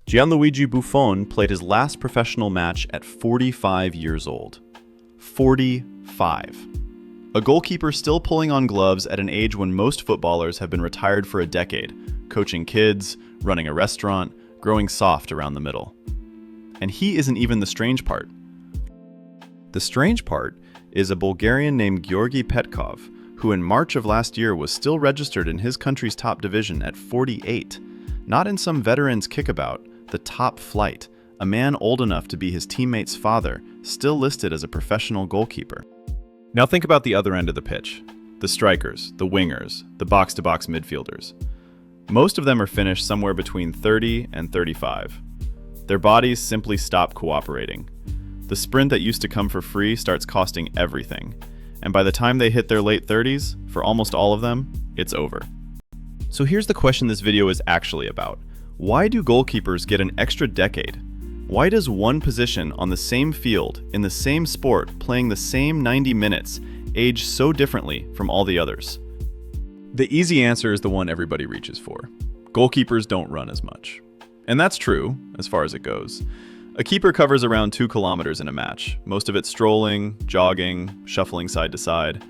Gianluigi Buffon played his last professional match at 45 years old. 45. A goalkeeper still pulling on gloves at an age when most footballers have been retired for a decade, coaching kids, running a restaurant, growing soft around the middle. And he isn't even the strange part. The strange part is a Bulgarian named Georgi Petkov, who in March of last year was still registered in his country's top division at 48, not in some veteran's kickabout, the top flight, a man old enough to be his teammate's father, still listed as a professional goalkeeper. Now think about the other end of the pitch. The strikers, the wingers, the box-to-box midfielders. Most of them are finished somewhere between 30 and 35. Their bodies simply stop cooperating. The sprint that used to come for free starts costing everything. And by the time they hit their late 30s, for almost all of them, it's over. So here's the question this video is actually about. Why do goalkeepers get an extra decade? Why does one position on the same field, in the same sport, playing the same 90 minutes, age so differently from all the others? The easy answer is the one everybody reaches for. Goalkeepers don't run as much. And that's true, as far as it goes. A keeper covers around 2 kilometers in a match, most of it strolling, jogging, shuffling side to side.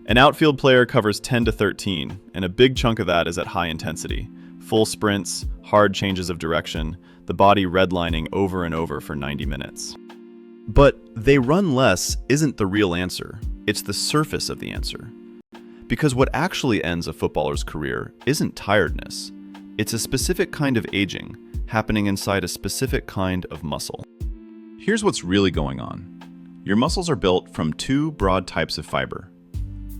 An outfield player covers 10 to 13, and a big chunk of that is at high intensity. Full sprints, hard changes of direction, the body redlining over and over for 90 minutes. But they run less isn't the real answer. It's the surface of the answer. Because what actually ends a footballer's career isn't tiredness. It's a specific kind of aging, happening inside a specific kind of muscle. Here's what's really going on. Your muscles are built from 2 broad types of fiber.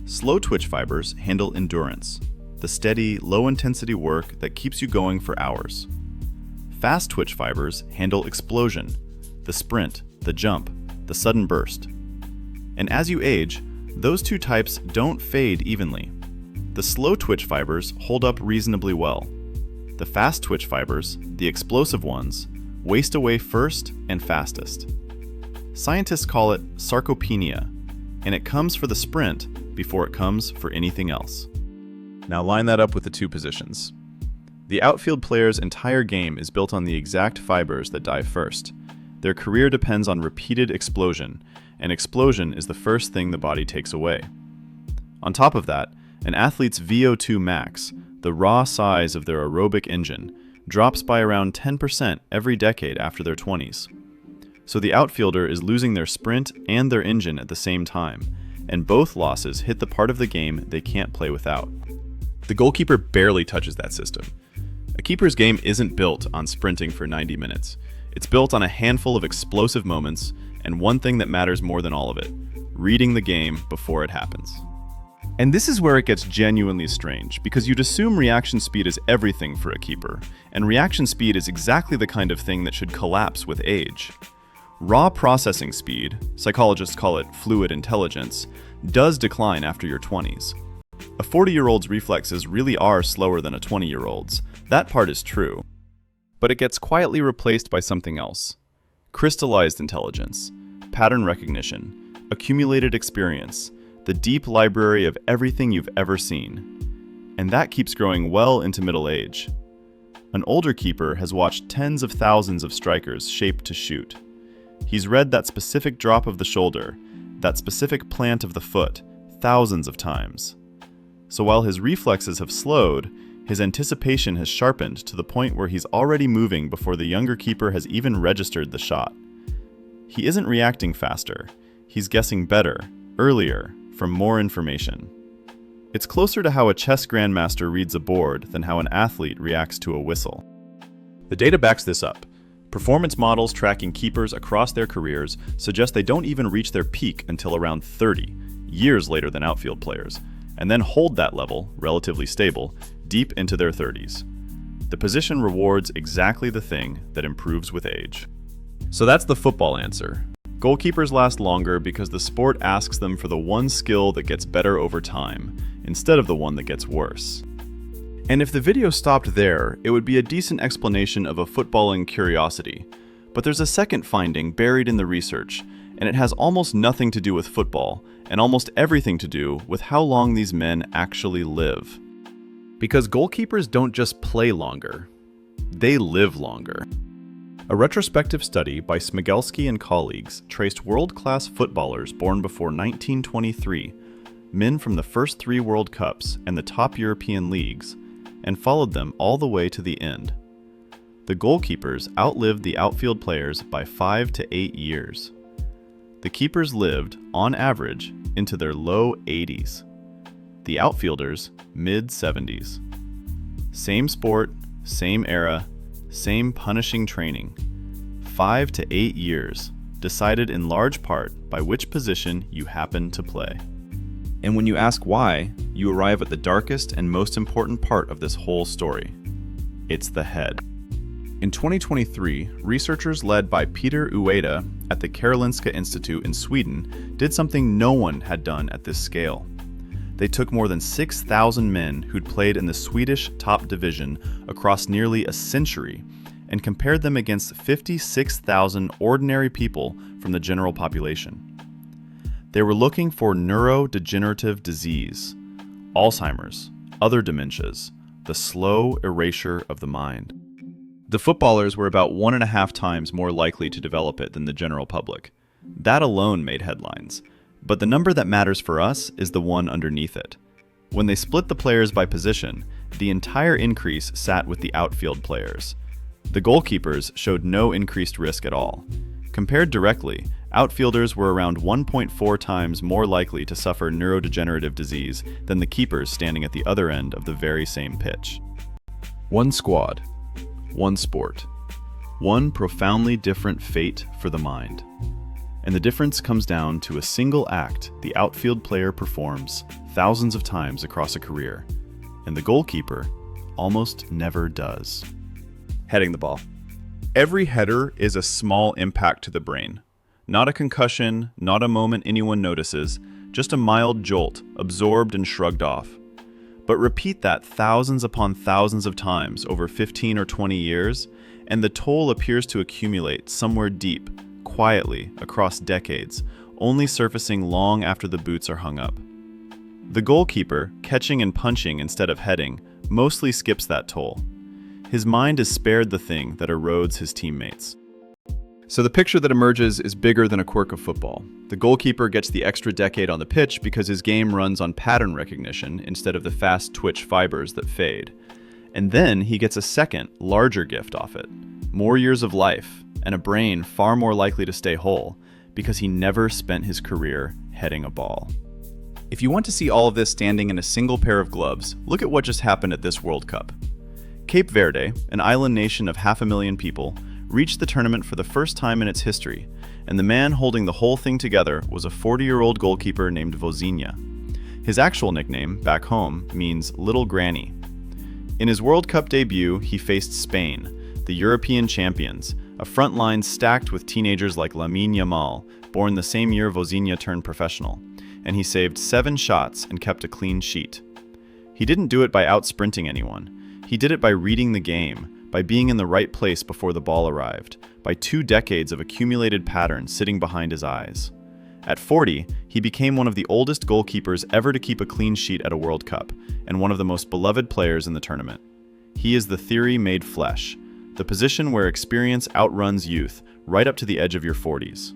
Slow twitch fibers handle endurance, the steady, low-intensity work that keeps you going for hours. Fast twitch fibers handle explosion, the sprint, the jump, the sudden burst. And as you age, those 2 types don't fade evenly. The slow twitch fibers hold up reasonably well. The fast twitch fibers, the explosive ones, waste away first and fastest. Scientists call it sarcopenia, and it comes for the sprint before it comes for anything else. Now line that up with the 2 positions. The outfield player's entire game is built on the exact fibers that die first. Their career depends on repeated explosion, and explosion is the first thing the body takes away. On top of that, an athlete's VO2 max, the raw size of their aerobic engine, drops by around 10% every decade after their 20s. So the outfielder is losing their sprint and their engine at the same time, and both losses hit the part of the game they can't play without. The goalkeeper barely touches that system. A keeper's game isn't built on sprinting for 90 minutes. It's built on a handful of explosive moments, and one thing that matters more than all of it, reading the game before it happens. And this is where it gets genuinely strange, because you'd assume reaction speed is everything for a keeper, and reaction speed is exactly the kind of thing that should collapse with age. Raw processing speed, psychologists call it fluid intelligence, does decline after your 20s. A 40-year-old's reflexes really are slower than a 20-year-old's. That part is true. But it gets quietly replaced by something else. Crystallized intelligence, pattern recognition, accumulated experience, the deep library of everything you've ever seen. And that keeps growing well into middle age. An older keeper has watched tens of thousands of strikers shaped to shoot. He's read that specific drop of the shoulder, that specific plant of the foot, thousands of times. So while his reflexes have slowed, his anticipation has sharpened to the point where he's already moving before the younger keeper has even registered the shot. He isn't reacting faster. He's guessing better, earlier, from more information. It's closer to how a chess grandmaster reads a board than how an athlete reacts to a whistle. The data backs this up. Performance models tracking keepers across their careers suggest they don't even reach their peak until around 30, years later than outfield players, and then hold that level, relatively stable, deep into their 30s. The position rewards exactly the thing that improves with age. So that's the football answer. Goalkeepers last longer because the sport asks them for the one skill that gets better over time, instead of the one that gets worse. And if the video stopped there, it would be a decent explanation of a footballing curiosity. But there's a second finding buried in the research, and it has almost nothing to do with football, and almost everything to do with how long these men actually live. Because goalkeepers don't just play longer, they live longer. A retrospective study by Smigelski and colleagues traced world-class footballers born before 1923, men from the first 3 World Cups and the top European leagues, and followed them all the way to the end. The goalkeepers outlived the outfield players by 5 to 8 years. The keepers lived, on average, into their low 80s. The outfielders, mid-70s. Same sport, same era, same punishing training. 5 to 8 years, decided in large part by which position you happen to play. And when you ask why, you arrive at the darkest and most important part of this whole story. It's the head. In 2023, researchers led by Peter Ueda at the Karolinska Institute in Sweden did something no one had done at this scale. They took more than 6,000 men who'd played in the Swedish top division across nearly a century and compared them against 56,000 ordinary people from the general population. They were looking for neurodegenerative disease, Alzheimer's, other dementias, the slow erasure of the mind. The footballers were about 1.5 times more likely to develop it than the general public. That alone made headlines. But the number that matters for us is the one underneath it. When they split the players by position, the entire increase sat with the outfield players. The goalkeepers showed no increased risk at all. Compared directly, outfielders were around 1.4 times more likely to suffer neurodegenerative disease than the keepers standing at the other end of the very same pitch. One squad, one sport, one profoundly different fate for the mind. And the difference comes down to a single act the outfield player performs thousands of times across a career, and the goalkeeper almost never does. Heading the ball. Every header is a small impact to the brain. Not a concussion, not a moment anyone notices, just a mild jolt, absorbed and shrugged off. But repeat that thousands upon thousands of times over 15 or 20 years, and the toll appears to accumulate somewhere deep, quietly, across decades, only surfacing long after the boots are hung up. The goalkeeper, catching and punching instead of heading, mostly skips that toll. His mind is spared the thing that erodes his teammates. So the picture that emerges is bigger than a quirk of football. The goalkeeper gets the extra decade on the pitch because his game runs on pattern recognition instead of the fast twitch fibers that fade. And then he gets a second, larger gift off it. More years of life, and a brain far more likely to stay whole, because he never spent his career heading a ball. If you want to see all of this standing in a single pair of gloves, look at what just happened at this World Cup. Cape Verde, an island nation of 500,000 people, reached the tournament for the first time in its history, and the man holding the whole thing together was a 40-year-old goalkeeper named Vozinha. His actual nickname, back home, means Little Granny. In his World Cup debut, he faced Spain, the European champions, a front line stacked with teenagers like Lamine Yamal, born the same year Vozinha turned professional, and he saved 7 shots and kept a clean sheet. He didn't do it by out-sprinting anyone. He did it by reading the game, by being in the right place before the ball arrived, by 2 decades of accumulated pattern sitting behind his eyes. At 40, he became one of the oldest goalkeepers ever to keep a clean sheet at a World Cup, and one of the most beloved players in the tournament. He is the theory made flesh, the position where experience outruns youth, right up to the edge of your 40s.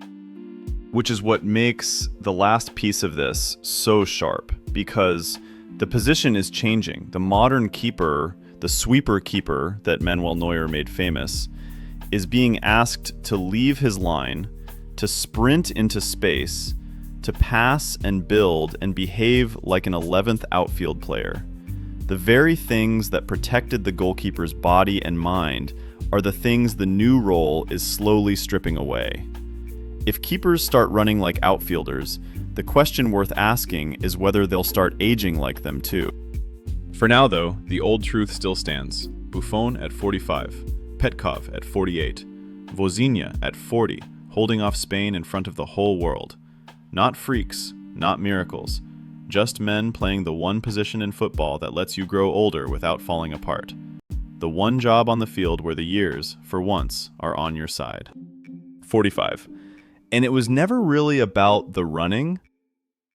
Which is what makes the last piece of this so sharp, because the position is changing. The modern keeper, the sweeper keeper that Manuel Neuer made famous, is being asked to leave his line, to sprint into space, to pass and build and behave like an 11th outfield player. The very things that protected the goalkeeper's body and mind are the things the new role is slowly stripping away. If keepers start running like outfielders, the question worth asking is whether they'll start aging like them too. For now though, the old truth still stands. Buffon at 45, Petkov at 48, Vozinha at 40, holding off Spain in front of the whole world. Not freaks, not miracles, just men playing the one position in football that lets you grow older without falling apart. The one job on the field where the years, for once, are on your side. 45. And it was never really about the running.